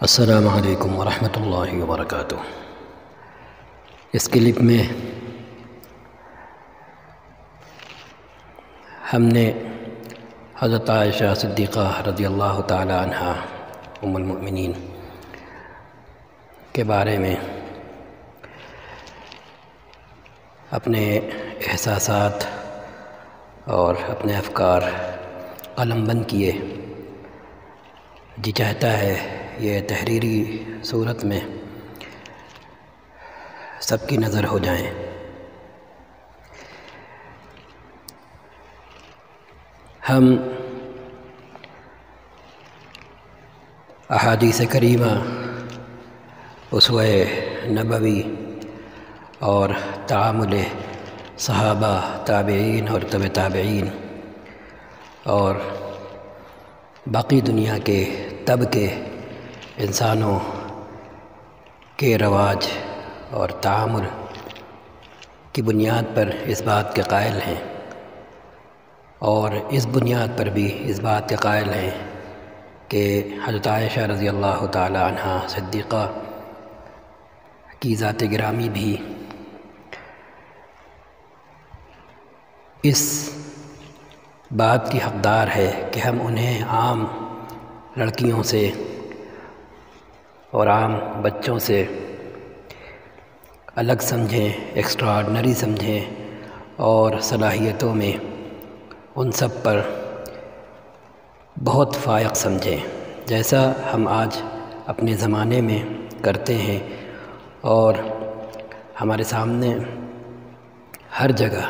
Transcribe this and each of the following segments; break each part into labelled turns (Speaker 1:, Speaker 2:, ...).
Speaker 1: السلام علیکم ورحمۃ اللہ وبرکاتہ۔ اس کلپ میں ہم نے حضرت عائشہ صدیقہ رضی اللہ تعالی عنہا ام المؤمنین کے بارے میں اپنے احساسات اور اپنے افکار قلم بند کیے۔ جی چاہتا ہے یہ تحریری صورت میں سب کی نظر ہو جائیں۔ ہم احادیث کریمہ، اسوہ نبوی اور تعامل صحابہ، تابعین اور تبع تابعین اور باقی دنیا کے طبقے انسانوں کے رواج اور تعامل کی بنیاد پر اس بات کے قائل ہیں، اور اس بنیاد پر بھی اس بات کے قائل ہیں کہ حضرت عائشہ رضی اللہ تعالی عنہا صدیقہ کی ذات گرامی بھی اس بات کی حقدار ہے کہ ہم انہیں عام لڑکیوں سے اور عام بچوں سے الگ سمجھیں، ایکسٹرا آرڈنری سمجھیں اور صلاحیتوں میں ان سب پر بہت فائق سمجھیں، جیسا ہم آج اپنے زمانے میں کرتے ہیں۔ اور ہمارے سامنے ہر جگہ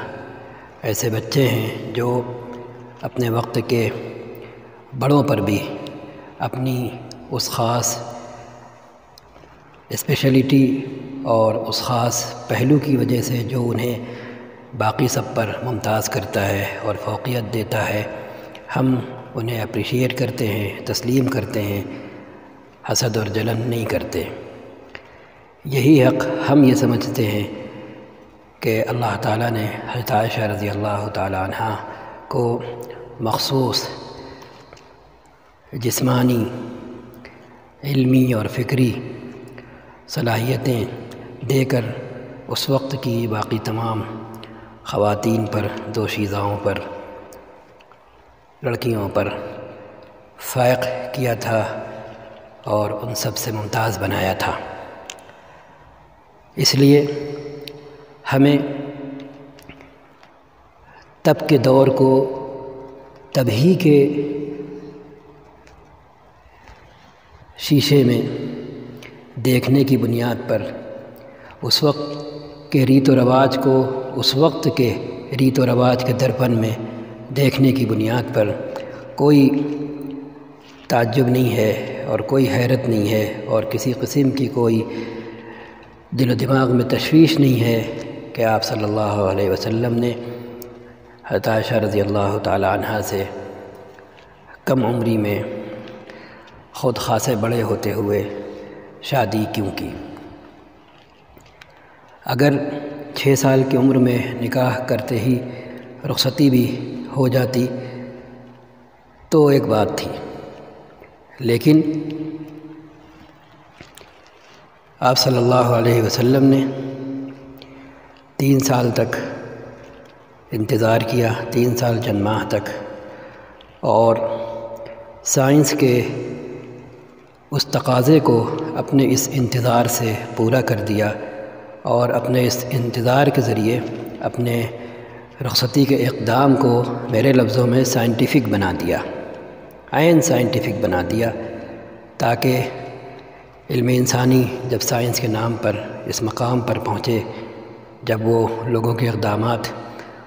Speaker 1: ایسے بچے ہیں جو اپنے وقت کے بڑوں پر بھی اپنی اس خاص اسپیشلٹی اور اس خاص پہلو کی وجہ سے جو انہیں باقی سب پر ممتاز کرتا ہے اور فوقیت دیتا ہے، ہم انہیں اپریشیٹ کرتے ہیں، تسلیم کرتے ہیں، حسد اور جلن نہیں کرتے۔ یہی حق ہم یہ سمجھتے ہیں کہ اللہ تعالیٰ نے حضرت عائشہ رضی اللہ تعالی عنہا کو مخصوص جسمانی، علمی اور فکری صلاحیتیں دے کر اس وقت کی باقی تمام خواتین پر، دوشیزاؤں پر، لڑکیوں پر فائق کیا تھا اور ان سب سے ممتاز بنایا تھا۔ اس لیے ہمیں تب کے دور کو تب ہی کے شیشے میں دیکھنے کی بنیاد پر، اس وقت کے ریت و رواج کو اس وقت کے ریت و رواج کے درپن میں دیکھنے کی بنیاد پر کوئی تعجب نہیں ہے اور کوئی حیرت نہیں ہے اور کسی قسم کی کوئی دل و دماغ میں تشویش نہیں ہے کہ آپ صلی اللہ علیہ وسلم نے حضرت عائشہ رضی اللہ تعالی عنہا سے کم عمری میں خود خاصے بڑے ہوتے ہوئے شادی کیوں کی۔ اگر 6 سال کی عمر میں نکاح کرتے ہی رخصتی بھی ہو جاتی تو ایک بات تھی، لیکن آپ صلی اللہ علیہ وسلم نے 3 سال تک انتظار کیا، 3 سال چند ماہ تک، اور سائنس کے اس تقاضے کو اپنے اس انتظار سے پورا کر دیا اور اپنے اس انتظار کے ذریعے اپنے رخصتی کے اقدام کو میرے لفظوں میں سائنٹیفک بنا دیا، عین سائنٹیفک بنا دیا، تاکہ علم انسانی جب سائنس کے نام پر اس مقام پر پہنچے، جب وہ لوگوں کے اقدامات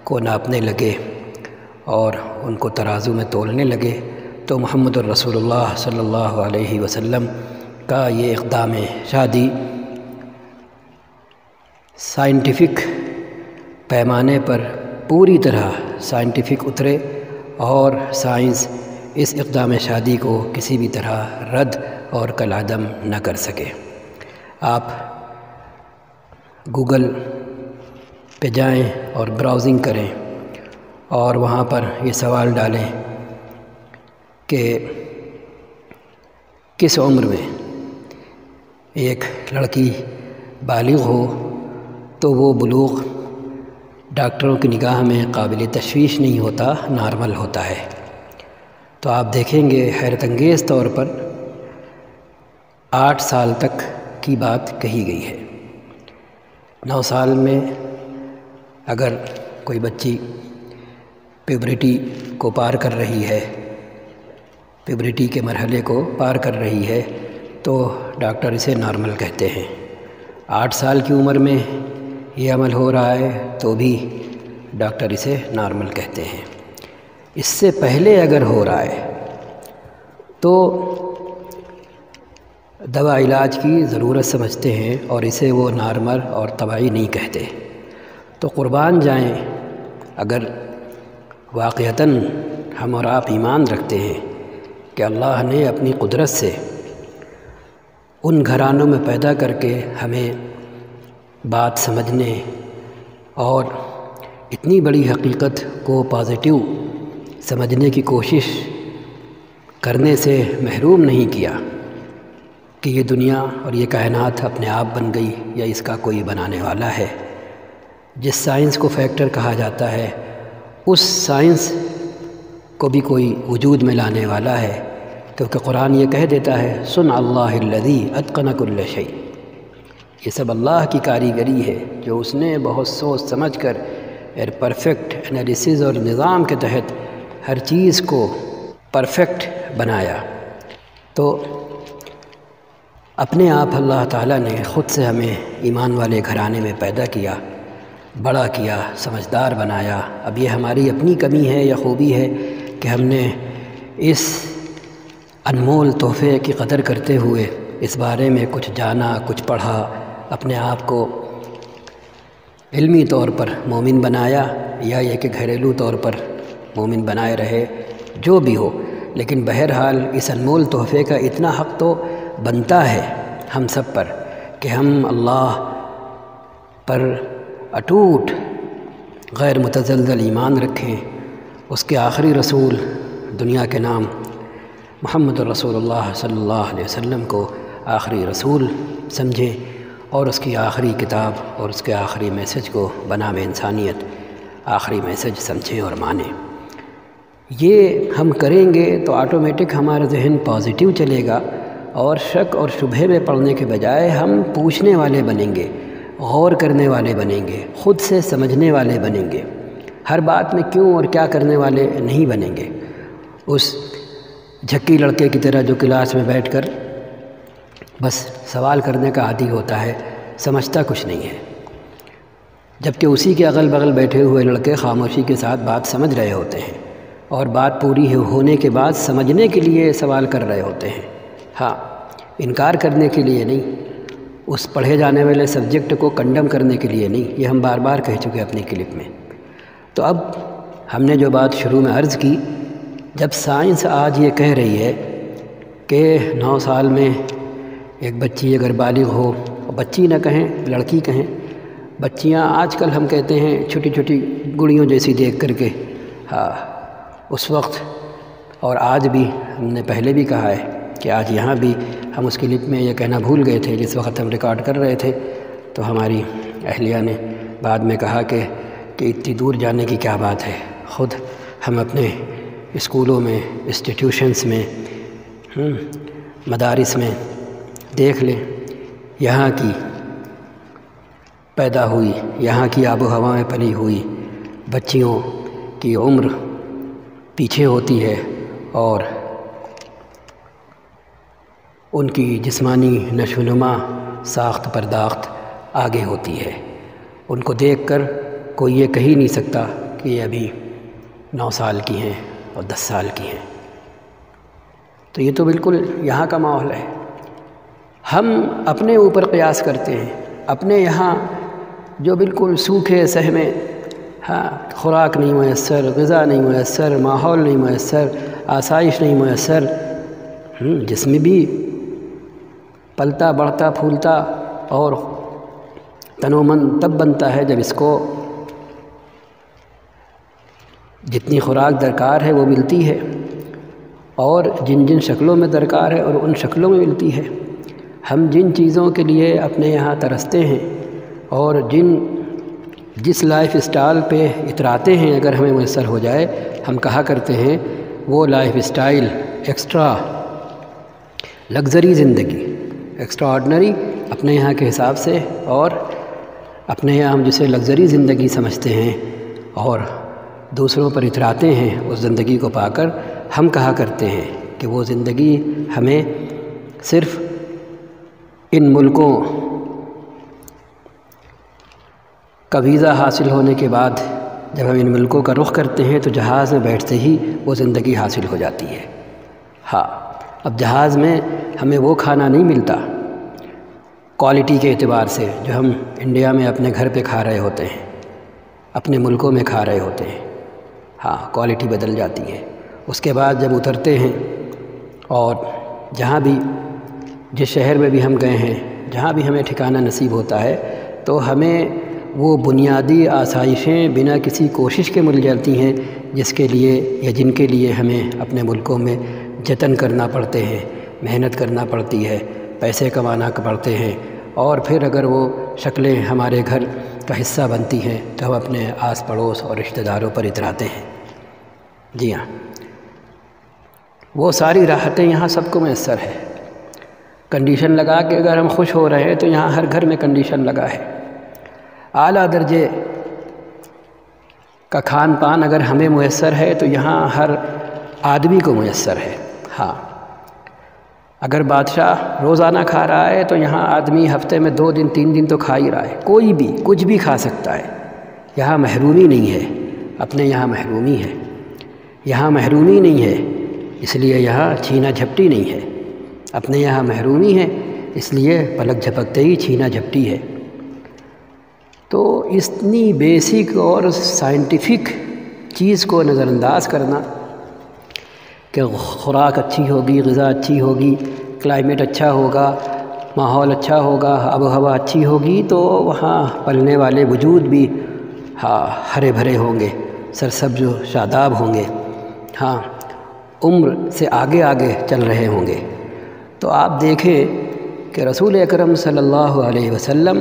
Speaker 1: کو ناپنے لگے اور ان کو ترازو میں تولنے لگے، تو محمد الرسول اللہ صلی اللہ علیہ وسلم کا یہ اقدام شادی سائنٹیفک پیمانے پر پوری طرح سائنٹیفک اترے اور سائنس اس اقدام شادی کو کسی بھی طرح رد اور کالعدم نہ کر سکے۔ آپ گوگل پہ جائیں اور براؤزنگ کریں اور وہاں پر یہ سوال ڈالیں کہ کس عمر میں ایک لڑکی بالغ ہو تو وہ بلوغ ڈاکٹروں کی نگاہ میں قابل تشویش نہیں ہوتا، نارمل ہوتا ہے۔ تو آپ دیکھیں گے حیرت انگیز طور پر 8 سال تک کی بات کہی گئی ہے۔ 9 سال میں اگر کوئی بچی پیوبرٹی کو پار کر رہی ہے، پیوبرٹی کے مرحلے کو پار کر رہی ہے، تو ڈاکٹر اسے نارمل کہتے ہیں۔ 8 سال کی عمر میں یہ عمل ہو رہا ہے تو بھی ڈاکٹر اسے نارمل کہتے ہیں۔ اس سے پہلے اگر ہو رہا ہے تو دوا علاج کی ضرورت سمجھتے ہیں اور اسے وہ نارمل اور طبیعی نہیں کہتے۔ تو قربان جائیں اگر واقعتاً ہم اور آپ ایمان رکھتے ہیں کہ اللہ نے اپنی قدرت سے ان گھرانوں میں پیدا کر کے ہمیں بات سمجھنے اور اتنی بڑی حقیقت کو پازیٹیو سمجھنے کی کوشش کرنے سے محروم نہیں کیا کہ یہ دنیا اور یہ کائنات اپنے آپ بن گئی یا اس کا کوئی بنانے والا ہے۔ جس سائنس کو فیکٹر کہا جاتا ہے اس سائنس کو بھی کوئی وجود میں لانے والا ہے، کیونکہ قرآن یہ کہہ دیتا ہے صنع اللہ الذی اتقن کل شیء، یہ سب اللہ کی کاریگری ہے جو اس نے بہت سوچ سمجھ کر پرفیکٹ انالیسز اور نظام کے تحت ہر چیز کو پرفیکٹ بنایا۔ تو اپنے آپ اللہ تعالیٰ نے خود سے ہمیں ایمان والے گھرانے میں پیدا کیا، بڑا کیا، سمجھدار بنایا۔ اب یہ ہماری اپنی کمی ہے یا خوبی ہے کہ ہم نے اس انمول تحفے کی قدر کرتے ہوئے اس بارے میں کچھ جانا، کچھ پڑھا، اپنے آپ کو علمی طور پر مومن بنایا، یا یہ کہ گھریلو طور پر مومن بنائے رہے، جو بھی ہو، لیکن بہرحال اس انمول تحفے کا اتنا حق تو بنتا ہے ہم سب پر کہ ہم اللہ پر اٹوٹ غیر متزلزل ایمان رکھیں، اس کے آخری رسول دنیا کے نام محمد رسول اللہ صلی اللہ علیہ وسلم کو آخری رسول سمجھیں، اور اس کی آخری کتاب اور اس کے آخری میسج کو بنام انسانیت آخری میسج سمجھیں اور مانیں۔ یہ ہم کریں گے تو آٹومیٹک ہمارا ذہن پازیٹیو چلے گا، اور شک اور شبہے میں پڑنے کے بجائے ہم پوچھنے والے بنیں گے، غور کرنے والے بنیں گے، خود سے سمجھنے والے بنیں گے، ہر بات میں کیوں اور کیا کرنے والے نہیں بنیں گے۔ اس جھکی لڑکے کی طرح جو کلاس میں بیٹھ کر بس سوال کرنے کا عادی ہوتا ہے، سمجھتا کچھ نہیں ہے، جبکہ اسی کے اغل بغل بیٹھے ہوئے لڑکے خاموشی کے ساتھ بات سمجھ رہے ہوتے ہیں، اور بات پوری ہونے کے بعد سمجھنے کے لیے سوال کر رہے ہوتے ہیں، ہاں، انکار کرنے کے لیے نہیں، اس پڑھے جانے والے سبجیکٹ کو کنڈم کرنے کے لیے نہیں۔ یہ ہم بار بار کہہ چکے اپنی کلپ میں۔ تو اب ہم نے جو بات شروع میں عرض کی، جب سائنس آج یہ کہہ رہی ہے کہ 9 سال میں ایک بچی اگر بالغ ہو، بچی نہ کہیں لڑکی کہیں، بچیاں آج کل ہم کہتے ہیں چھوٹی چھوٹی گڑیوں جیسی دیکھ کر کے، ہاں، اس وقت اور آج بھی ہم نے پہلے بھی کہا ہے کہ آج یہاں بھی ہم اس کلپ میں یہ کہنا بھول گئے تھے جس وقت ہم ریکارڈ کر رہے تھے، تو ہماری اہلیہ نے بعد میں کہا کہ اتنی دور جانے کی کیا بات ہے، خود ہم اپنے اسکولوں میں، انسٹیٹیوشنس میں، مدارس میں دیکھ لیں، یہاں کی پیدا ہوئی، یہاں کی آب و ہوا میں پلی ہوئی بچیوں کی عمر پیچھے ہوتی ہے اور ان کی جسمانی نشو و نما، ساخت پرداخت آگے ہوتی ہے۔ ان کو دیکھ کر کوئی یہ کہہ ہی نہیں سکتا کہ یہ ابھی 9 سال کی ہیں اور 10 سال کی ہیں۔ تو یہ تو بالکل یہاں کا ماحول ہے۔ ہم اپنے اوپر قیاس کرتے ہیں، اپنے یہاں جو بالکل سوکھے سہمے، ہاں، خوراک نہیں میسر، غذا نہیں میسر، ماحول نہیں میسر، آسائش نہیں میسر، جسم بھی پلتا بڑھتا پھولتا اور تن و من تب بنتا ہے جب اس کو جتنی خوراک درکار ہے وہ ملتی ہے، اور جن جن شکلوں میں درکار ہے اور ان شکلوں میں ملتی ہے۔ ہم جن چیزوں کے لیے اپنے یہاں ترستے ہیں اور جس لائف اسٹائل پہ اتراتے ہیں، اگر ہمیں میسر ہو جائے، ہم کہا کرتے ہیں وہ لائف اسٹائل ایکسٹرا لگژری زندگی، ایکسٹرا آرڈنری اپنے یہاں کے حساب سے، اور اپنے یہاں ہم جسے لگژری زندگی سمجھتے ہیں اور دوسروں پر اتراتے ہیں اس زندگی کو پا کر، ہم کہا کرتے ہیں کہ وہ زندگی ہمیں صرف ان ملکوں کا ویزا حاصل ہونے کے بعد جب ہم ان ملکوں کا رخ کرتے ہیں تو جہاز میں بیٹھتے ہی وہ زندگی حاصل ہو جاتی ہے۔ ہاں، اب جہاز میں ہمیں وہ کھانا نہیں ملتا کوالٹی کے اعتبار سے جو ہم انڈیا میں اپنے گھر پہ کھا رہے ہوتے ہیں، اپنے ملکوں میں کھا رہے ہوتے ہیں۔ ہاں، کوالٹی بدل جاتی ہے۔ اس کے بعد جب اترتے ہیں اور جہاں بھی جس شہر میں بھی ہم گئے ہیں، جہاں بھی ہمیں ٹھکانہ نصیب ہوتا ہے، تو ہمیں وہ بنیادی آسائشیں بنا کسی کوشش کے مل جاتی ہیں جس کے لیے یا جن کے لیے ہمیں اپنے ملکوں میں جتن کرنا پڑتے ہیں، محنت کرنا پڑتی ہے، پیسے کمانا پڑتے ہیں، اور پھر اگر وہ شکلیں ہمارے گھر کا حصہ بنتی ہیں تو ہم اپنے آس پڑوس اور رشتہ داروں پر اتراتے ہیں۔ جی ہاں، وہ ساری راحتیں یہاں سب کو میسر ہے۔ کنڈیشن لگا کے اگر ہم خوش ہو رہے ہیں تو یہاں ہر گھر میں کنڈیشن لگا ہے۔ اعلیٰ درجے کا کھان پان اگر ہمیں میسر ہے تو یہاں ہر آدمی کو میسر ہے۔ ہاں، اگر بادشاہ روزانہ کھا رہا ہے تو یہاں آدمی ہفتے میں 2 دن 3 دن تو کھا ہی رہا ہے، کوئی بھی کچھ بھی کھا سکتا ہے۔ یہاں محرومی نہیں ہے، اپنے یہاں محرومی ہے۔ یہاں محرومی نہیں ہے اس لیے یہاں چھینا جھپٹی نہیں ہے، اپنے یہاں محرومی ہے اس لیے پلک جھپکتے ہی چھینا جھپٹی ہے۔ تو اتنی بیسک اور سائنٹیفک چیز کو نظر انداز کرنا کہ خوراک اچھی ہوگی، غذا اچھی ہوگی، کلائمیٹ اچھا ہوگا، ماحول اچھا ہوگا، آب و ہوا اچھی ہوگی تو وہاں پلنے والے وجود بھی ہرے بھرے ہوں گے، سرسبز و شاداب ہوں گے، ہاں عمر سے آگے آگے چل رہے ہوں گے۔ تو آپ دیکھیں کہ رسول اکرم صلی اللہ علیہ وسلم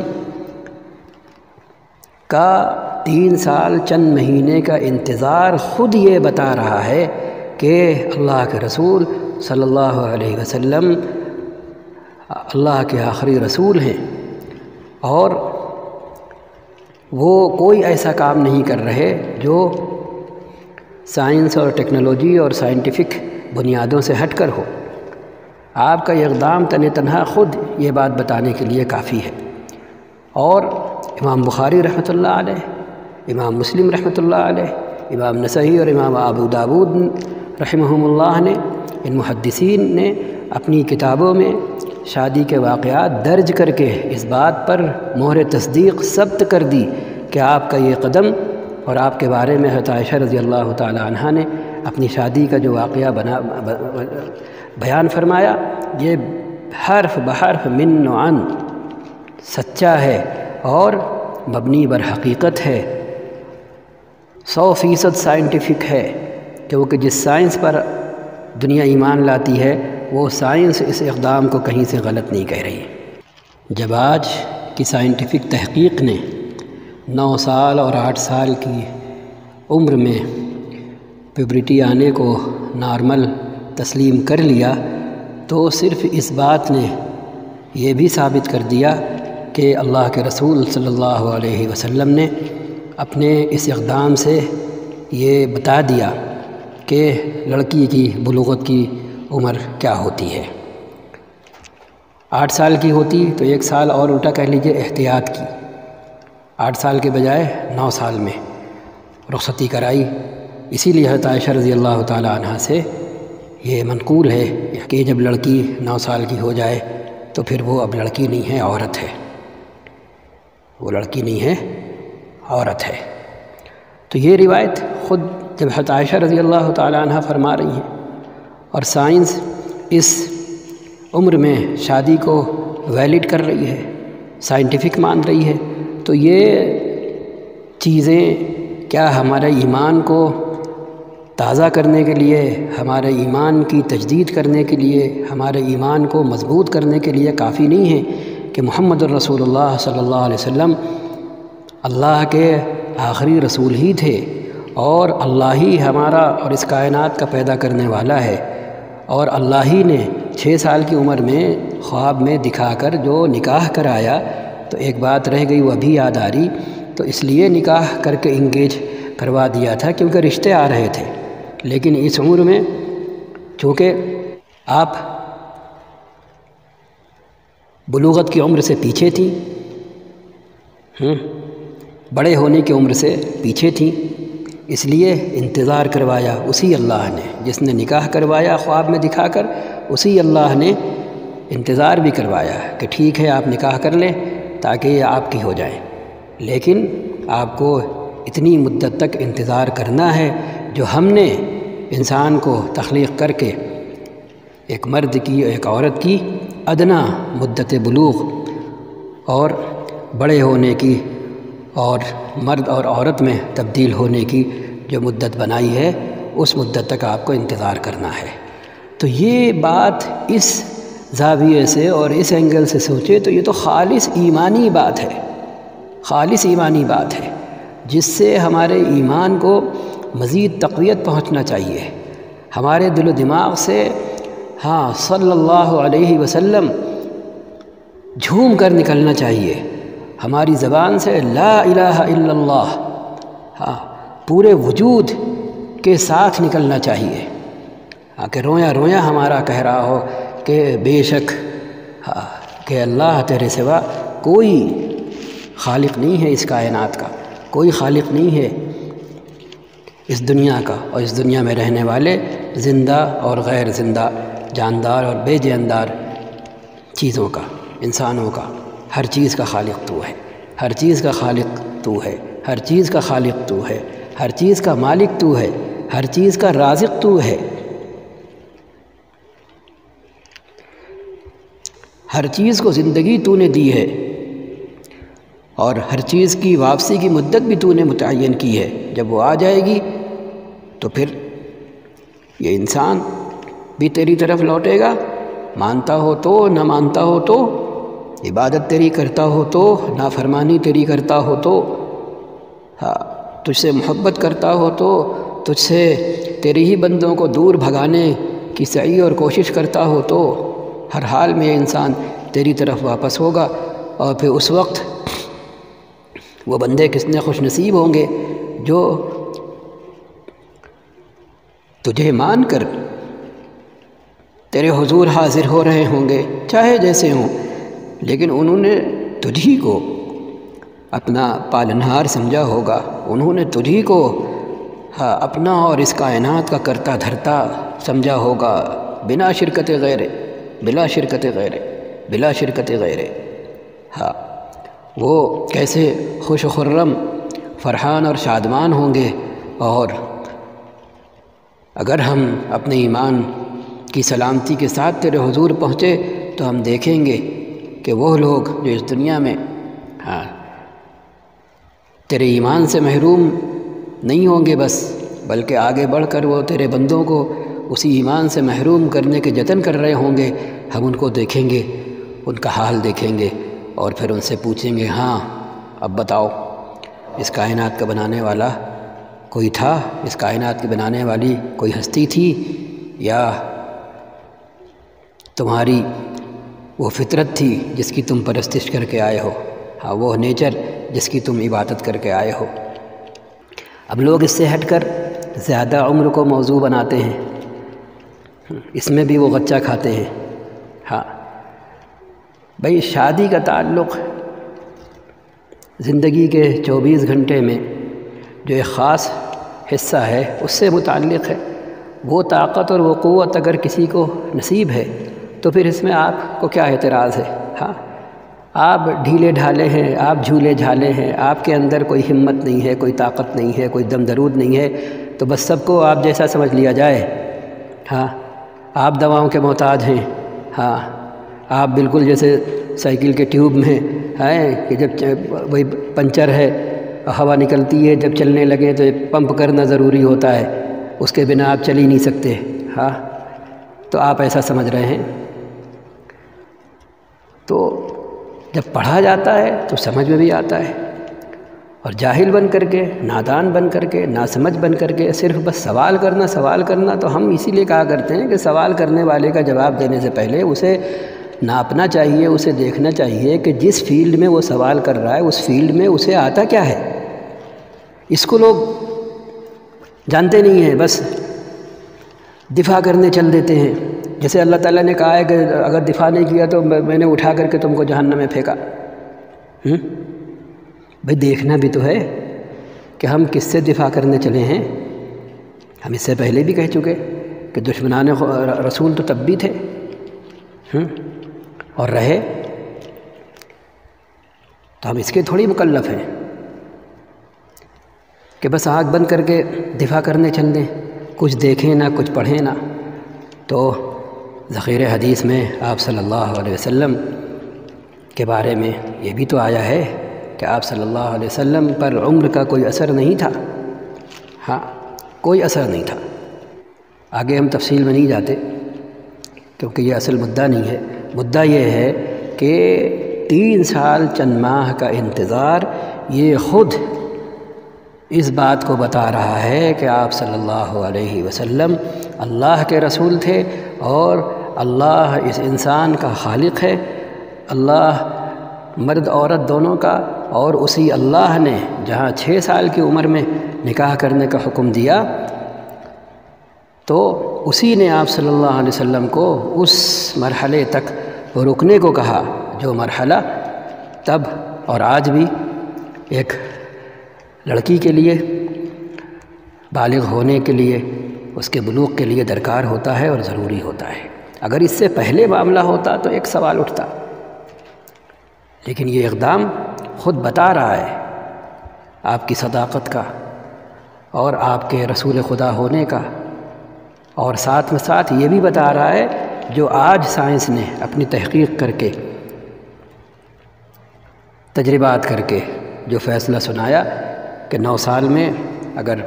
Speaker 1: کا 3 سال چند مہینے کا انتظار خود یہ بتا رہا ہے کہ اللہ کے رسول صلی اللہ علیہ وسلم اللہ کے آخری رسول ہیں، اور وہ کوئی ایسا کام نہیں کر رہے جو سائنس اور ٹیکنالوجی اور سائنٹیفک بنیادوں سے ہٹ کر ہو۔ آپ کا یہ اقدام تنہا خود یہ بات بتانے کے لیے کافی ہے۔ اور امام بخاری رحمۃ اللہ علیہ، امام مسلم رحمۃ اللہ علیہ، امام نسائی اور امام ابو داود رحمہم اللہ نے، ان محدثین نے اپنی کتابوں میں شادی کے واقعات درج کر کے اس بات پر مہر تصدیق ثبت کر دی کہ آپ کا یہ قدم اور آپ کے بارے میں حضرت عائشہ رضی اللہ تعالی عنہا نے اپنی شادی کا جو واقعہ بیان فرمایا، یہ حرف بحرف من و عن سچا ہے اور مبنی بر حقیقت ہے، 100% سائنٹیفک ہے، کیونکہ جس سائنس پر دنیا ایمان لاتی ہے وہ سائنس اس اقدام کو کہیں سے غلط نہیں کہہ رہی۔ جب آج کی سائنٹیفک تحقیق نے 9 سال اور 8 سال کی عمر میں پیوبرٹی آنے کو نارمل تسلیم کر لیا، تو صرف اس بات نے یہ بھی ثابت کر دیا کہ اللہ کے رسول صلی اللہ علیہ وسلم نے اپنے اس اقدام سے یہ بتا دیا کہ لڑکی کی بلوغت کی عمر کیا ہوتی ہے۔ 8 سال کی ہوتی تو 1 سال اور الٹا کہہ لیجئے احتیاط کی، 8 سال کے بجائے 9 سال میں رخصتی کرائی۔ اسی لیے حضرت عائشہ رضی اللہ تعالی عنہا سے یہ منقول ہے کہ جب لڑکی 9 سال کی ہو جائے تو پھر وہ اب لڑکی نہیں ہے، عورت ہے، وہ لڑکی نہیں ہے، عورت ہے۔ تو یہ روایت خود جب حضرت عائشہ رضی اللہ تعالی عنہا فرما رہی ہیں اور سائنس اس عمر میں شادی کو ویلڈ کر رہی ہے، سائنٹیفک مان رہی ہے، تو یہ چیزیں کیا ہمارے ایمان کو تازہ کرنے کے لیے، ہمارے ایمان کی تجدید کرنے کے لیے، ہمارے ایمان کو مضبوط کرنے کے لیے کافی نہیں ہے کہ محمد الرسول اللہ صلی اللہ علیہ وسلم اللہ کے آخری رسول ہی تھے، اور اللہ ہی ہمارا اور اس کائنات کا پیدا کرنے والا ہے، اور اللہ ہی نے 6 سال کی عمر میں خواب میں دکھا کر جو نکاح کرایا، تو ایک بات رہ گئی وہ ابھی یاد آ رہی، تو اس لیے نکاح کر کے انگیج کروا دیا تھا کیونکہ رشتے آ رہے تھے، لیکن اس عمر میں چونکہ آپ بلوغت کی عمر سے پیچھے تھیں، بڑے ہونے کی عمر سے پیچھے تھیں، اس لیے انتظار کروایا اسی اللہ نے، جس نے نکاح کروایا خواب میں دکھا کر، اسی اللہ نے انتظار بھی کروایا کہ ٹھیک ہے آپ نکاح کر لیں تاکہ یہ آپ کی ہو جائے، لیکن آپ کو اتنی مدت تک انتظار کرنا ہے جو ہم نے انسان کو تخلیق کر کے ایک مرد کی ایک عورت کی ادنا مدت بلوغ اور بڑے ہونے کی اور مرد اور عورت میں تبدیل ہونے کی جو مدت بنائی ہے، اس مدت تک آپ کو انتظار کرنا ہے۔ تو یہ بات اس زاویے سے اور اس اینگل سے سوچے تو یہ تو خالص ایمانی بات ہے، خالص ایمانی بات ہے، جس سے ہمارے ایمان کو مزید تقویت پہنچنا چاہیے، ہمارے دل و دماغ سے صلی اللہ علیہ وسلم جھوم کر نکلنا چاہیے، ہماری زبان سے لا الہ الا اللہ پورے وجود کے ساتھ نکلنا چاہیے، کہ رویا رویا ہمارا کہہ رہا ہو کہ بے شک کہ اللہ تیرے سوا کوئی خالق نہیں ہے، اس کائنات کا کوئی خالق نہیں ہے اس دنیا کا، اور اس دنیا میں رہنے والے زندہ اور غیر زندہ، جاندار اور بے جاندار چیزوں کا، انسانوں کا، ہر چیز کا خالق تو ہے، ہر چیز کا خالق تو ہے، ہر چیز کا خالق تو ہے، ہر چیز کا مالک تو ہے، ہر چیز کا رازق تو ہے، ہر چیز کو زندگی تو نے دی ہے، اور ہر چیز کی واپسی کی مدت بھی تو نے متعین کی ہے، جب وہ آ جائے گی تو پھر یہ انسان بھی تیری طرف لوٹے گا، مانتا ہو تو نہ مانتا ہو تو، عبادت تیری کرتا ہو تو نافرمانی تیری کرتا ہو تو، تجھ سے محبت کرتا ہو تو، تجھ سے تیری ہی بندوں کو دور بھگانے کی سعی اور کوشش کرتا ہو تو، ہر حال میں یہ انسان تیری طرف واپس ہوگا، اور پھر اس وقت وہ بندے کتنے خوش نصیب ہوں گے جو تجھے مان کر تیرے حضور حاضر ہو رہے ہوں گے، چاہے جیسے ہوں، لیکن انہوں نے تجھی کو اپنا پالنہار سمجھا ہوگا، انہوں نے تجھی کو اپنا اور اس کائنات کا کرتا دھرتا سمجھا ہوگا، بلا شرکت غیر، بلا شرکت غیر، بلا شرکت غیر۔ وہ کیسے خوش و خرم، فرحان اور شادمان ہوں گے، اور اگر ہم اپنے ایمان کی سلامتی کے ساتھ تیرے حضور پہنچے تو ہم دیکھیں گے کہ وہ لوگ جو اس دنیا میں تیرے ایمان سے محروم نہیں ہوں گے بس، بلکہ آگے بڑھ کر وہ تیرے بندوں کو اسی ایمان سے محروم کرنے کے جتن کر رہے ہوں گے، ہم ان کو دیکھیں گے، ان کا حال دیکھیں گے، اور پھر ان سے پوچھیں گے اب بتاؤ اس کائنات کا بنانے والا کوئی تھا، اس کائنات کی بنانے والی کوئی ہستی تھی، یا تمہاری وہ فطرت تھی جس کی تم پرستش کر کے آئے ہو، وہ نیچر جس کی تم عبادت کر کے آئے ہو۔ اب لوگ اس سے ہٹ کر زیادہ عمر کو موضوع بناتے ہیں، اس میں بھی وہ غچہ کھاتے ہیں۔ بھئی شادی کا تعلق زندگی کے 24 گھنٹے میں جو ایک خاص حصہ ہے اس سے متعلق ہے، وہ طاقت اور وہ قوت اگر کسی کو نصیب ہے تو پھر اس میں آپ کو کیا اعتراض ہے؟ آپ ڈھیلے ڈھالے ہیں، آپ جھولے جھالے ہیں، آپ کے اندر کوئی ہمت نہیں ہے، کوئی طاقت نہیں ہے، کوئی دم درود نہیں ہے، تو بس سب کو آپ جیسا سمجھ لیا جائے۔ آپ دواؤں کے محتاج ہیں، آپ بالکل جیسے سائیکل کے ٹیوب میں ہیں کہ جب وہی پنچر ہے، ہوا نکلتی ہے، جب چلنے لگے تو پمپ کرنا ضروری ہوتا ہے، اس کے بنا آپ چل ہی نہیں سکتے، ہاں تو آپ ایسا سمجھ رہے ہیں۔ تو جب پڑھا جاتا ہے تو سمجھ میں بھی آتا ہے، اور جاہل بن کر کے، نادان بن کر کے، ناسمجھ بن کر کے صرف بس سوال کرنا، تو ہم اسی لیے کہا کرتے ہیں کہ سوال کرنے والے کا جواب دینے سے پہلے اسے ناپنا چاہیے، اسے دیکھنا چاہیے کہ جس فیلڈ میں وہ سوال کر رہا ہے اس فیلڈ میں اسے آتا کیا ہے۔ اس کو لوگ جانتے نہیں ہیں، بس دفاع کرنے چل دیتے ہیں۔ جیسے اللہ تعالیٰ نے کہا ہے کہ اگر دفاع نہیں کیا تو میں نے اٹھا کر کے تم کو جہنم میں پھینکا۔ بھئی دیکھنا بھی تو ہے کہ ہم کس سے دفاع کرنے چلے ہیں۔ ہم اس سے پہلے بھی کہہ چکے کہ دشمنان رسول تو تب بھی تھے اور رہے، تو ہم اس کے تھوڑی مکلف ہیں کہ بس آنکھ بند کر کے دفاع کرنے چل دیں، کچھ دیکھیں نہ کچھ پڑھیں نہ۔ تو ذخیر حدیث میں آپ صلی اللہ علیہ وسلم کے بارے میں یہ بھی تو آیا ہے کہ آپ صلی اللہ علیہ وسلم پر عمر کا کوئی اثر نہیں تھا، ہاں کوئی اثر نہیں تھا۔ آگے ہم تفصیل میں نہیں جاتے کیونکہ یہ اصل مدعا نہیں ہے۔ مدعا یہ ہے کہ 3 سال چند ماہ کا انتظار یہ خود اس بات کو بتا رہا ہے کہ آپ صلی اللہ علیہ وسلم اللہ کے رسول تھے، اور اللہ اس انسان کا خالق ہے، اللہ مرد عورت دونوں کا، اور اسی اللہ نے جہاں 6 سال کی عمر میں نکاح کرنے کا حکم دیا تو اسی نے آپ صلی اللہ علیہ وسلم کو اس مرحلے تک رکنے کو کہا جو مرحلہ تب اور آج بھی ایک لڑکی کے لیے بالغ ہونے کے لیے، اس کے بلوغ کے لیے درکار ہوتا ہے اور ضروری ہوتا ہے۔ اگر اس سے پہلے معاملہ ہوتا تو ایک سوال اٹھتا، لیکن یہ اقدام خود بتا رہا ہے آپ کی صداقت کا اور آپ کے رسول خدا ہونے کا، اور ساتھ میں ساتھ یہ بھی بتا رہا ہے جو آج سائنس نے اپنی تحقیق کر کے، تجربات کر کے جو فیصلہ سنایا کہ 9 سال میں اگر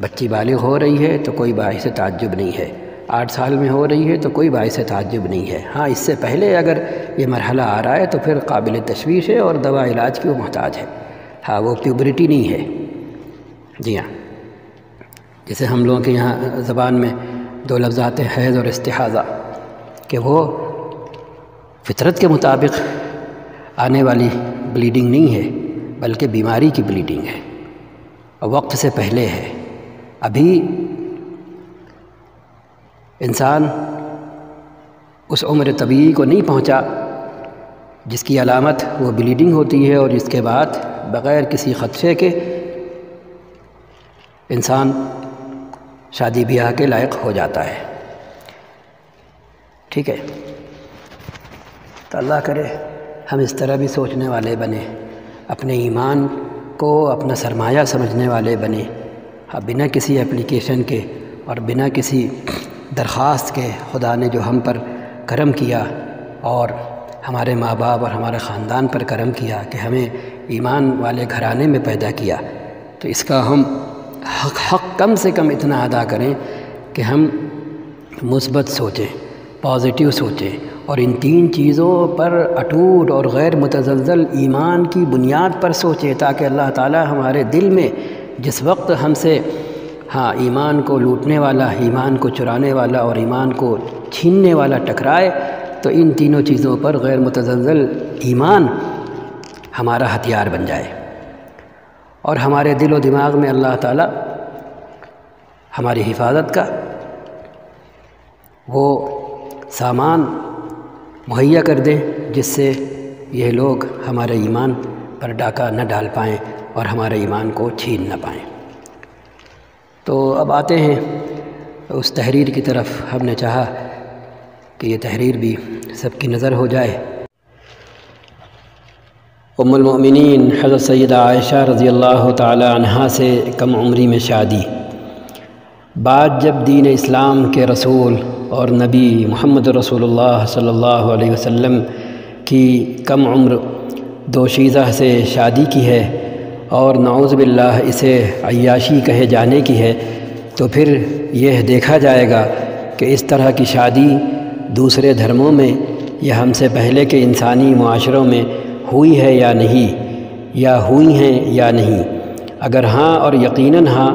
Speaker 1: بچی بالغ ہو رہی ہے تو کوئی باعث تعجب نہیں ہے، 8 سال میں ہو رہی ہے تو کوئی باعث تعجب نہیں ہے۔ ہاں اس سے پہلے اگر یہ مرحلہ آ رہا ہے تو پھر قابل تشویش ہے اور دوا علاج کی وہ محتاج ہے، ہاں وہ پیوبرٹی نہیں ہے۔ جی ہاں، جیسے ہم لوگوں کے یہاں زبان میں 2 لفظ آتے ہیں، حیض اور استحاضہ، کہ وہ فطرت کے مطابق آنے والی بلیڈنگ نہیں ہے بلکہ بیماری کی بلیڈنگ ہے اور وقت سے پہلے ہے۔ ابھی انسان اس عمر طبیعی کو نہیں پہنچا جس کی علامت وہ بلیڈنگ ہوتی ہے، اور اس کے بعد بغیر کسی خدشے کے انسان شادی بیاہ کے لائق ہو جاتا ہے۔ ٹھیک ہے، تو اللہ کرے ہم اس طرح بھی سوچنے والے بنے، اپنے ایمان کو اپنا سرمایہ سمجھنے والے بنے، بنا کسی اپلیکیشن کے اور بنا کسی درخواست کے خدا نے جو ہم پر کرم کیا اور ہمارے ماں باپ اور ہمارے خاندان پر کرم کیا کہ ہمیں ایمان والے گھرانے میں پیدا کیا، تو اس کا ہم حق کم سے کم اتنا ادا کریں کہ ہم مثبت سوچیں، پازیٹیو سوچیں، اور ان 3 چیزوں پر اٹوٹ اور غیر متزلزل ایمان کی بنیاد پر سوچیں، تاکہ اللہ تعالی ہمارے دل میں جس وقت ہم سے ایمان کو لوٹنے والا، ایمان کو چرانے والا اور ایمان کو چھیننے والا ٹکرائے، تو ان تینوں چیزوں پر غیر متزلزل ایمان ہمارا ہتھیار بن جائے، اور ہمارے دل و دماغ میں اللہ تعالی ہماری حفاظت کا وہ سامان مہیا کر دیں جس سے یہ لوگ ہمارے ایمان پر ڈاکہ نہ ڈال پائیں اور ہمارے ایمان کو چھین نہ پائیں۔ تو اب آتے ہیں اس تحریر کی طرف۔ ہم نے چاہا کہ یہ تحریر بھی سب کی نظر ہو جائے۔ ام المؤمنین حضرت سیدہ عائشہ رضی اللہ تعالی عنہا سے کم عمری میں شادی۔ بعد جب دین اسلام کے رسول اور نبی محمد رسول اللہ صلی اللہ علیہ وسلم کی کم عمر دوشیزہ سے شادی کی ہے، اور نعوذ باللہ اسے عیاشی کہے جانے کی ہے، تو پھر یہ دیکھا جائے گا کہ اس طرح کی شادی دوسرے دھرموں میں یا ہم سے پہلے کے انسانی معاشروں میں ہوئی ہے یا نہیں، یا ہوئی ہیں یا نہیں۔ اگر ہاں اور یقیناً ہاں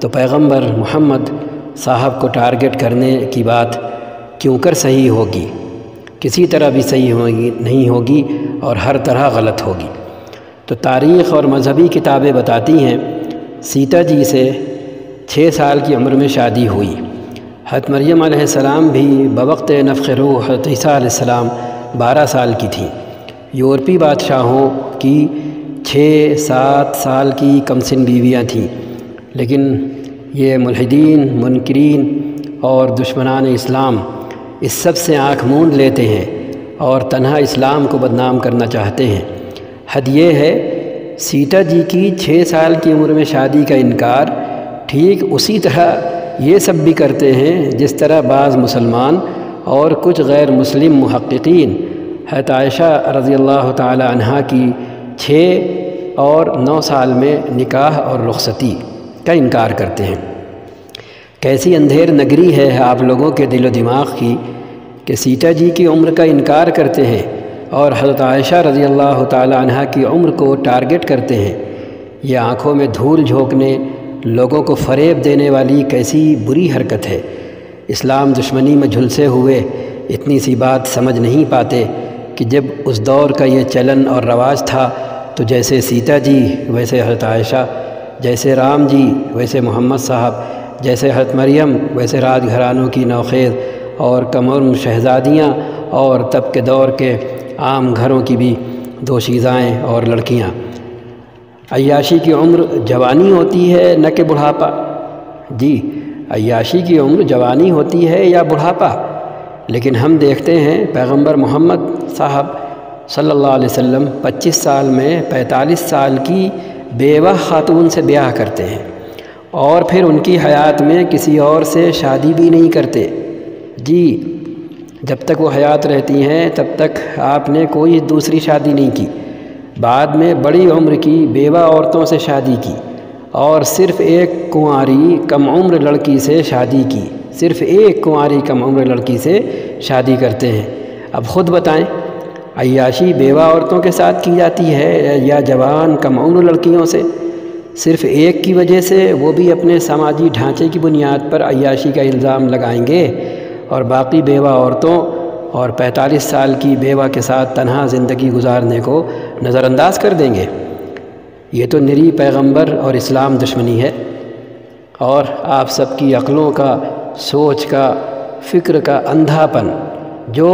Speaker 1: تو پیغمبر محمد صاحب کو ٹارگٹ کرنے کی بات کیوں کر صحیح ہوگی؟ کسی طرح بھی صحیح نہیں ہوگی اور ہر طرح غلط ہوگی۔ تو تاریخ اور مذہبی کتابیں بتاتی ہیں سیتا جی سے 6 سال کی عمر میں شادی ہوئی۔ حضرت مریم علیہ السلام بھی بوقت نفخ روح حضرت عیسیٰ علیہ السلام 12 سال کی تھیں۔ یورپی بادشاہوں کی 6-7 سال کی کم سن بیویاں تھیں، لیکن یہ ملحدین، منکرین اور دشمنان اسلام اس سب سے آنکھ موند لیتے ہیں اور تنہا اسلام کو بدنام کرنا چاہتے ہیں۔ حد یہ ہے سیتا جی کی 6 سال کی عمر میں شادی کا انکار ٹھیک اسی طرح یہ سب بھی کرتے ہیں جس طرح بعض مسلمان اور کچھ غیر مسلم محققین حضرت عائشہ رضی اللہ تعالی عنہا کی 6 اور 9 سال میں نکاح اور رخصتی کا انکار کرتے ہیں۔ کیسی اندھیر نگری ہے آپ لوگوں کے دل و دماغ کی کہ سیتا جی کی عمر کا انکار کرتے ہیں اور حضرت عائشہ رضی اللہ تعالی عنہا کی عمر کو ٹارگٹ کرتے ہیں۔ یہ آنکھوں میں دھول جھونکنے، لوگوں کو فریب دینے والی کیسی بری حرکت ہے۔ اسلام دشمنی میں جھلسے ہوئے اتنی سی بات سمجھ نہیں پاتے کہ جب اس دور کا یہ چلن اور رواج تھا تو جیسے سیتا جی ویسے حضرت عائشہ، جیسے رام جی ویسے محمد صاحب، جیسے حضرت مریم ویسے راج گھرانوں کی نوخیز اور کم عمر شہزادیاں، اور تب کے دور کے عام گھروں کی بھی دوشیزائیں اور لڑکیاں۔ عیاشی کی عمر جوانی ہوتی ہے نہ کہ بڑھاپا؟ جی، عیاشی کی عمر جوانی ہوتی ہے یا بڑھاپا؟ لیکن ہم دیکھتے ہیں پیغمبر محمد صاحب صلی اللہ علیہ وسلم 25 سال میں 45 سال کی بیوہ خاتون سے بیاہ کرتے ہیں اور پھر ان کی حیات میں کسی اور سے شادی بھی نہیں کرتے۔ جی، جب تک وہ حیات رہتی ہیں تب تک آپ نے کوئی دوسری شادی نہیں کی۔ بعد میں بڑی عمر کی بیوہ عورتوں سے شادی کی اور صرف ایک کنواری کم عمر لڑکی سے شادی کی، صرف ایک کنواری کم عمر لڑکی سے شادی کرتے ہیں۔ اب خود بتائیں، عیاشی بیوہ عورتوں کے ساتھ کی جاتی ہے یا جوان کم عمر لڑکیوں سے؟ صرف ایک کی وجہ سے وہ بھی اپنے سماجی ڈھانچے کی بنیاد پر عیاشی کا الزام لگائیں گے اور باقی بیوہ عورتوں اور 45 سال کی بیوہ کے ساتھ تنہا زندگی گزارنے کو نظر انداز کر دیں گے؟ یہ تو نری پیغمبر اور اسلام دشمنی ہے، اور آپ سب کی عقلوں کا، سوچ کا، فکر کا اندھا پن جو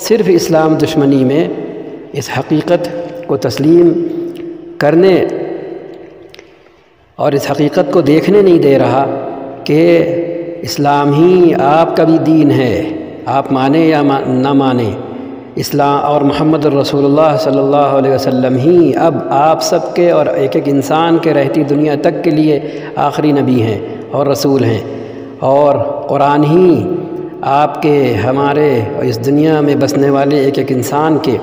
Speaker 1: صرف اسلام دشمنی میں اس حقیقت کو تسلیم کرنے اور اس حقیقت کو دیکھنے نہیں دے رہا کہ اسلام ہی آپ کا بھی دین ہے، آپ مانیں یا نہ مانیں۔ اسلام اور محمد الرسول اللہ صلی اللہ علیہ وسلم ہی اب آپ سب کے اور ایک ایک انسان کے رہتی دنیا تک کے لیے آخری نبی ہیں اور رسول ہیں، اور قرآن ہی آپ کے، ہمارے اس دنیا میں بسنے والے ایک ایک انسان کے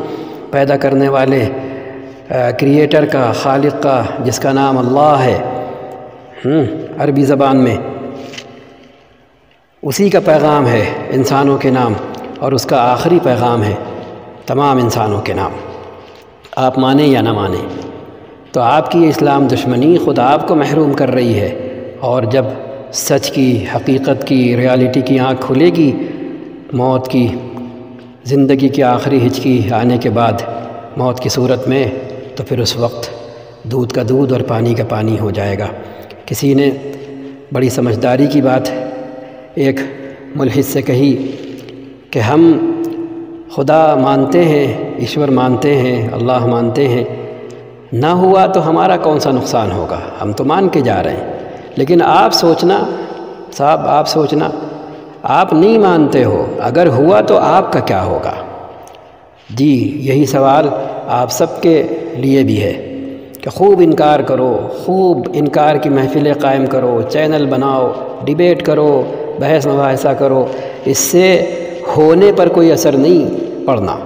Speaker 1: پیدا کرنے والے کریٹر کا، خالق کا، جس کا نام اللہ ہے عربی زبان میں، اسی کا پیغام ہے انسانوں کے نام، اور اس کا آخری پیغام ہے تمام انسانوں کے نام، آپ مانیں یا نہ مانیں۔ تو آپ کی اسلام دشمنی خود آپ کو محروم کر رہی ہے، اور جب سچ کی، حقیقت کی، ریالٹی کی آنکھ کھلے گی، موت کی، زندگی کی آخری ہچکی آنے کے بعد موت کی صورت میں، تو پھر اس وقت دودھ کا دودھ اور پانی کا پانی ہو جائے گا۔ کسی نے بڑی سمجھداری کی بات ایک ملحد سے کہی کہ ہم خدا مانتے ہیں، ایشور مانتے ہیں، اللہ مانتے ہیں، نہ ہوا تو ہمارا کون سا نقصان ہوگا، ہم تو مان کے جا رہے ہیں، لیکن آپ سوچنا صاحب، آپ سوچنا، آپ نہیں مانتے ہو، اگر ہوا تو آپ کا کیا ہوگا؟ جی، یہی سوال آپ سب کے لیے بھی ہے کہ خوب انکار کرو، خوب انکار کی محفلیں قائم کرو، چینل بناؤ، ڈیبیٹ کرو، بحث مباحثہ کرو، اس سے ہونے پر کوئی اثر نہیں پڑنا۔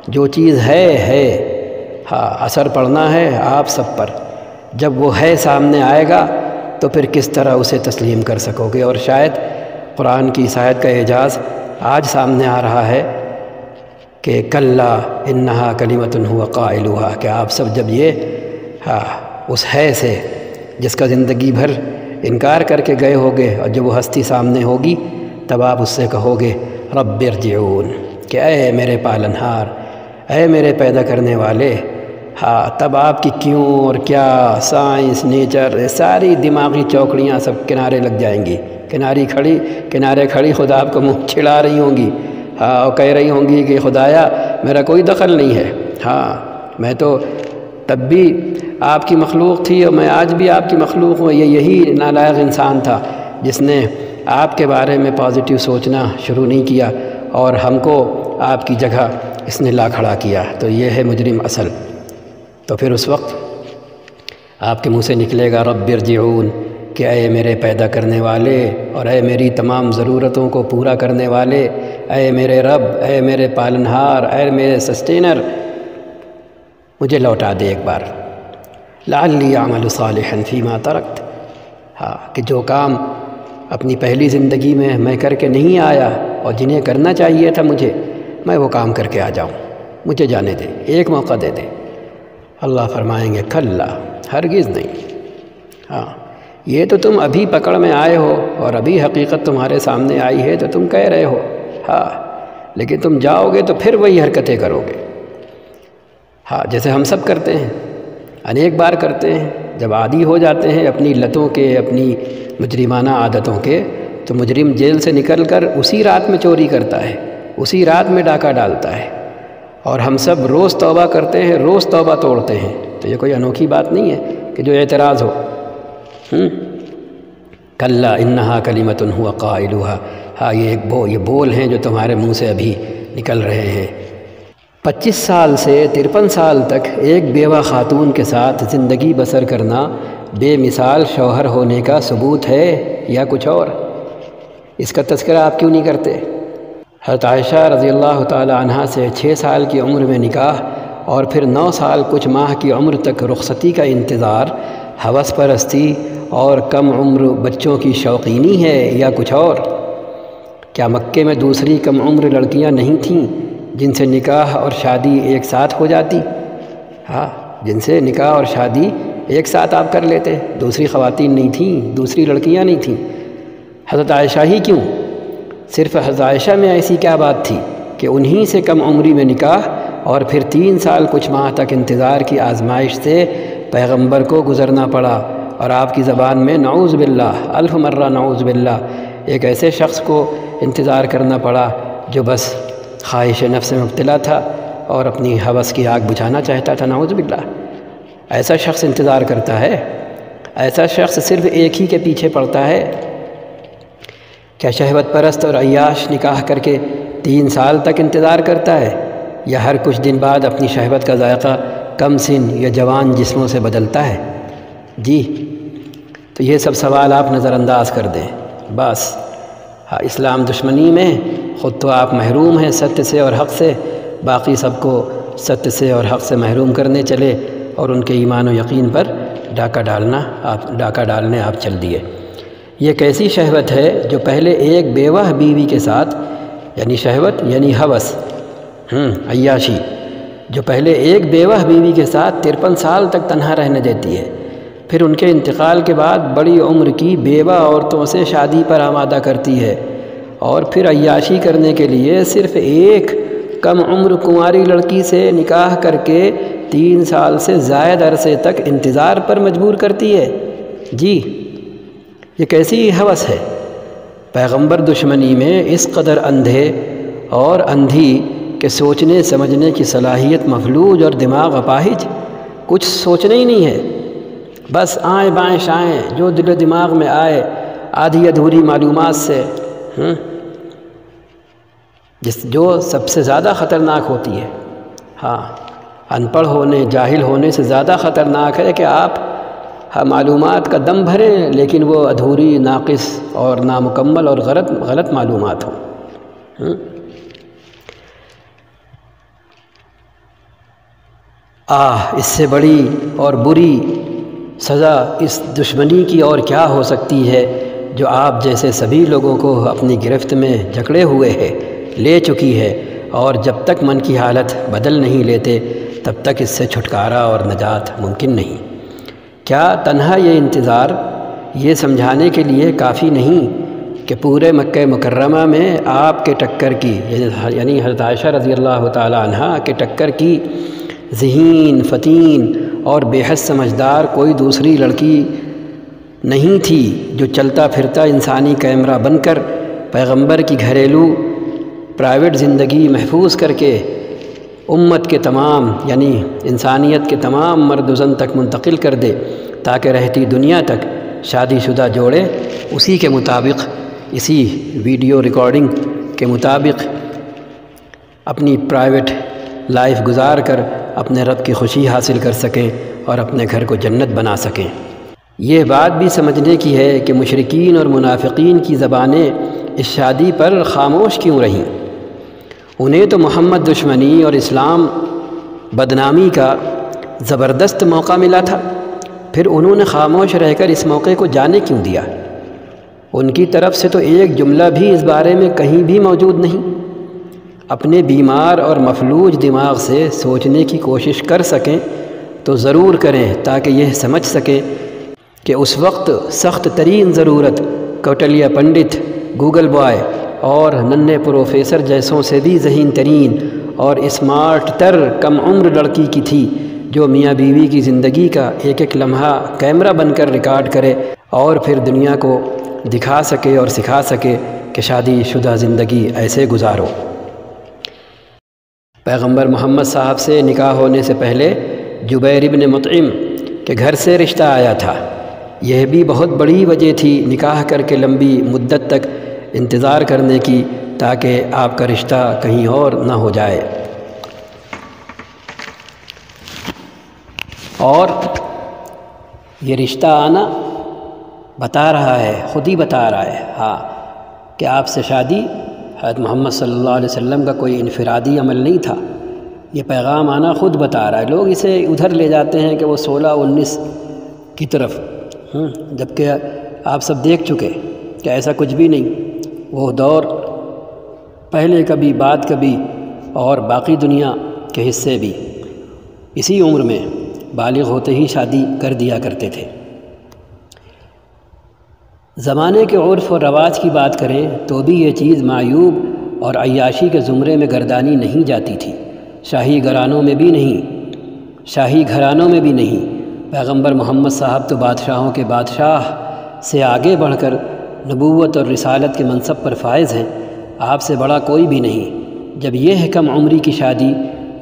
Speaker 1: جو چیز ہے ہاں، اثر پڑنا ہے آپ سب پر۔ جب وہ ہے سامنے آئے گا تو پھر کس طرح اسے تسلیم کر سکو گے؟ اور شاید قرآن کی اس آیت کا اعجاز آج سامنے آ رہا ہے کہ کلا انہا کلمۃ ہو قائلھا، کہ آپ سب جب یہ اس ہے سے جس کا زندگی بھر انکار کر کے گئے ہوگے، اور جب وہ ہستی سامنے ہوگی تب آپ اس سے کہو گے رب ارجعون، کہ اے میرے پالنہار، اے میرے پیدا کرنے والے، تب آپ کی کیوں اور کیا، سائنس، نیچر، ساری دماغی چوکڑیاں سب کنارے لگ جائیں گی، کنارے کھڑی خدا آپ کو منہ چھڑا رہی ہوں گی، اور کہہ رہی ہوں گی کہ خدایا میرا کوئی دخل نہیں ہے، میں تو تب بھی آپ کی مخلوق تھی اور میں آج بھی آپ کی مخلوق ہوں۔ یہی نالائق انسان تھا جس نے آپ کے بارے میں پازیٹیو سوچنا شروع نہیں کیا، اور ہم کو آپ کی جگہ اس نے لا کھڑا کیا، تو یہ ہے مجرم اصل۔ تو پھر اس وقت آپ کے منہ سے نکلے گا رب ارجعون، کہ اے میرے پیدا کرنے والے اور اے میری تمام ضرورتوں کو پورا کرنے والے، اے میرے رب، اے میرے پالنہار، اے میرے سسٹینر، مجھے لوٹا دے ایک بار، لعلی اعمل صالحا فیما ترکت، کہ جو کام اپنی پہلی زندگی میں کر کے نہیں آیا اور جنہیں کرنا چاہیے تھا مجھے، میں وہ کام کر کے آ جاؤں، مجھے جانے دے، ایک موقع دے دے۔ اللہ فرمائیں گے کلا، ہرگز نہیں، یہ تو تم ابھی پکڑ میں آئے ہو اور ابھی حقیقت تمہارے سامنے آئی ہے تو تم کہہ رہے ہو، لیکن تم جاؤ گے تو پھر وہی حرکتیں کرو گے، جیسے ہم سب کرتے ہیں، انیک بار کرتے ہیں۔ جب عادی ہو جاتے ہیں اپنی لتوں کے، اپنی مجرمانہ عادتوں کے، تو مجرم جیل سے نکل کر اسی رات میں چوری کرتا ہے، اسی رات میں ڈاکہ ڈالتا ہے، اور ہم سب روز توبہ کرتے ہیں، روز توبہ توڑتے ہیں، تو یہ کوئی انوکھی بات نہیں ہے کہ جو اعتراض ہو۔ کلا انہا کلمۃ ہو قائلھا، یہ بول ہیں جو تمہارے منہ سے ابھی نکل رہے ہیں۔ 25 سال سے 53 سال تک ایک بیوہ خاتون کے ساتھ زندگی بسر کرنا بے مثال شوہر ہونے کا ثبوت ہے یا کچھ اور؟ اس کا تذکرہ آپ کیوں نہیں کرتے؟ حضرت عائشہ رضی اللہ تعالی عنہا سے 6 سال کی عمر میں نکاح، اور پھر 9 سال کچھ ماہ کی عمر تک رخصتی کا انتظار ہوس پرستی اور کم عمر بچوں کی شوقینی ہے یا کچھ اور؟ کیا مکے میں دوسری کم عمر لڑکیاں نہیں تھیں جن سے نکاح اور شادی ایک ساتھ ہو جاتی؟ جن سے نکاح اور شادی ایک ساتھ آپ کر لیتے، دوسری خواتین نہیں تھیں، دوسری لڑکیاں نہیں تھیں؟ حضرت عائشہ ہی کیوں؟ صرف حضرت عائشہ میں ایسی کیا بات تھی کہ انہی سے کم عمری میں نکاح اور پھر 3 سال کچھ ماہ تک انتظار کی آزمائش سے پیغمبر کو گزرنا پڑا، اور آپ کی زبان میں نعوذ باللہ، الف مرہ نعوذ باللہ، ایک ایسے شخص کو انتظار کرنا پڑا جو بس خواہش نفس میں مبتلا تھا اور اپنی ہوس کی آگ بجھانا چاہتا تھا، نعوذ باللہ۔ ایسا شخص انتظار کرتا ہے؟ ایسا شخص صرف ایک ہی کے پیچھے پڑتا ہے؟ کیا شہوت پرست اور عیاش نکاح کر کے 3 سال تک انتظار کرتا ہے، یا ہر کچھ دن بعد اپنی شہوت کا ذائقہ کم سن یا جوان جسموں سے بدلتا ہے؟ جی، تو یہ سب سوال آپ نظر انداز کر دیں بس۔ اسلام دشمنی میں خود تو آپ محروم ہیں ستیہ سے اور حق سے، باقی سب کو ستیہ سے اور حق سے محروم کرنے چلے، اور ان کے ایمان و یقین پر ڈاکہ ڈالنے آپ چل دیے۔ یہ کیسی شہوت ہے جو پہلے ایک بیوہ بیوی کے ساتھ، یعنی شہوت یعنی ہوس، عیاشی، جو پہلے ایک بیوہ بیوی کے ساتھ 53 سال تک تنہا رہنے دیتی ہے، پھر ان کے انتقال کے بعد بڑی عمر کی بیوہ عورتوں سے شادی پر آمادہ کرتی ہے، اور پھر عیاشی کرنے کے لیے صرف ایک کم عمر کنواری لڑکی سے نکاح کر کے 3 سال سے زائد عرصے تک انتظار پر مجبور کرتی ہے۔ جی، یہ کیسی ہوس ہے؟ پیغمبر دشمنی میں اس قدر اندھے اور اندھی کہ سوچنے سمجھنے کی صلاحیت مفلوج اور دماغ اپاہج، کچھ سوچنا ہی نہیں ہے، بس آئیں بائیں شائیں جو دل و دماغ میں آئے، آدھی ادھوری معلومات سے، جو سب سے زیادہ خطرناک ہوتی ہے۔ ان پڑھ ہونے، جاہل ہونے سے زیادہ خطرناک ہے کہ آپ معلومات کا دم بھریں لیکن وہ ادھوری، ناقص اور نامکمل اور غلط معلومات ہوں۔ اس سے بڑی اور بری سزا اس دشمنی کی اور کیا ہو سکتی ہے جو آپ جیسے سبھی لوگوں کو اپنی گرفت میں جکڑے ہوئے ہے، لے چکی ہے، اور جب تک من کی حالت بدل نہیں لیتے تب تک اس سے چھٹکارا اور نجات ممکن نہیں۔ کیا تنہا یہ انتظار یہ سمجھانے کے لیے کافی نہیں کہ پورے مکہ مکرمہ میں آپ کے ٹکر کی یعنی حضرت عائشہ رضی اللہ تعالی عنہا کے ٹکر کی ذہین، فتین اور بے حد سمجھدار کوئی دوسری لڑکی نہیں تھی جو چلتا پھرتا انسانی کیمرہ بن کر پیغمبر کی گھریلو پرائیویٹ زندگی محفوظ کر کے امت کے تمام یعنی انسانیت کے تمام مرد و زن تک منتقل کر دے، تاکہ رہتی دنیا تک شادی شدہ جوڑے اسی کے مطابق، اسی ویڈیو ریکارڈنگ کے مطابق اپنی پرائیویٹ لائف گزار کر اپنے رب کی خوشی حاصل کر سکیں اور اپنے گھر کو جنت بنا سکیں۔ یہ بات بھی سمجھنے کی ہے کہ مشرکین اور منافقین کی زبانیں اس شادی پر خاموش کیوں رہیں؟ انہیں تو محمد دشمنی اور اسلام بدنامی کا زبردست موقع ملا تھا، پھر انہوں نے خاموش رہ کر اس موقع کو جانے کیوں دیا؟ ان کی طرف سے تو ایک جملہ بھی اس بارے میں کہیں بھی موجود نہیں۔ اپنے بیمار اور مفلوج دماغ سے سوچنے کی کوشش کر سکیں تو ضرور کریں، تاکہ یہ سمجھ سکیں کہ اس وقت سخت ترین ضرورت کوٹلیہ پنڈت، گوگل بوائے اور ننھے پروفیسر جیسوں سے بھی ذہین ترین اور اسمارٹ تر کم عمر لڑکی کی تھی، جو میاں بیوی کی زندگی کا ایک ایک لمحہ کیمرہ بن کر ریکارڈ کرے اور پھر دنیا کو دکھا سکے اور سکھا سکے کہ شادی شدہ زندگی ایسے گزارو۔ پیغمبر محمد صاحب سے نکاح ہونے سے پہلے جبیر بن مطعم کے گھر سے رشتہ آیا تھا۔ یہ بھی بہت بڑی وجہ تھی نکاح کر کے لمبی مدت تک انتظار کرنے کی، تاکہ آپ کا رشتہ کہیں اور نہ ہو جائے۔ اور یہ رشتہ آنا بتا رہا ہے، خود ہی بتا رہا ہے کہ آپ سے شادی حضرت محمد صلی اللہ علیہ وسلم کا کوئی انفرادی عمل نہیں تھا۔ یہ پیغام آنا خود بتا رہا ہے۔ لوگ اسے ادھر لے جاتے ہیں کہ وہ 16-19 کی طرف، جبکہ آپ سب دیکھ چکے کہ ایسا کچھ بھی نہیں۔ وہ دور پہلے کبھی بعد کبھی، اور باقی دنیا کے حصے بھی اسی عمر میں بالغ ہوتے ہی شادی کر دیا کرتے تھے۔ زمانے کے عرف اور رواج کی بات کریں تو بھی یہ چیز معیوب اور عیاشی کے زمرے میں گردانی نہیں جاتی تھی، شاہی گھرانوں میں بھی نہیں۔ پیغمبر محمد صاحب تو بادشاہوں کے بادشاہ سے آگے بڑھ کر نبوت اور رسالت کے منصب پر فائز ہیں، آپ سے بڑا کوئی بھی نہیں۔ جب یہ کم عمری کی شادی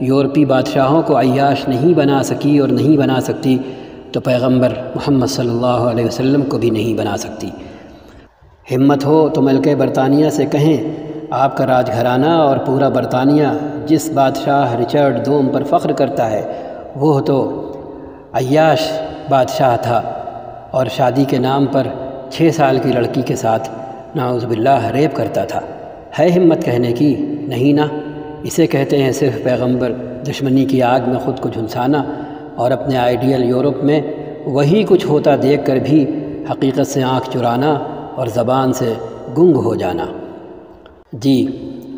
Speaker 1: یورپی بادشاہوں کو عیاش نہیں بنا سکی اور نہیں بنا سکتی، تو پیغمبر محمد صلی اللہ علیہ وسلم کو بھی نہیں بنا سکتی۔ ہمت ہو تو ملکہ برطانیہ سے کہیں، آپ کا راج گھرانہ اور پورا برطانیہ جس بادشاہ رچرڈ دوم پر فخر کرتا ہے، وہ تو عیاش بادشاہ تھا، اور شادی کے نام پر 6 سال کی لڑکی کے ساتھ نعوذ باللہ ریپ کرتا تھا۔ ہے ہمت کہنے کی؟ نہیں نا۔ اسے کہتے ہیں صرف پیغمبر دشمنی کی آگ میں خود کو جھلسانا، اور اپنے آئیڈیل یورپ میں وہی کچھ ہوتا دیکھ کر بھی حقیقت سے آنکھ چرانا اور زبان سے گنگ ہو جانا۔ جی،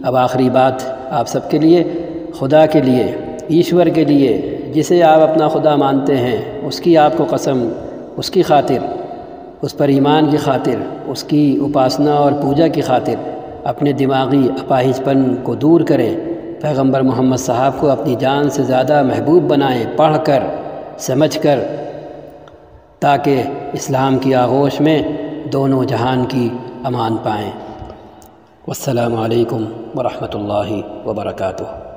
Speaker 1: اب آخری بات آپ سب کے لیے، خدا کے لیے، ایشور کے لیے، جسے آپ اپنا خدا مانتے ہیں، اس کی آپ کو قسم، اس کی خاطر، اس پر ایمان کی خاطر، اس کی اپاسنا اور پوجا کی خاطر اپنے دماغی اپاہج پن کو دور کریں، پیغمبر محمد صاحب کو اپنی جان سے زیادہ محبوب بنائیں، پڑھ کر، سمجھ کر، تاکہ اسلام کی آغوش میں دونوں جہان کی امان پائیں۔ والسلام علیکم ورحمۃ اللہ وبرکاتہ۔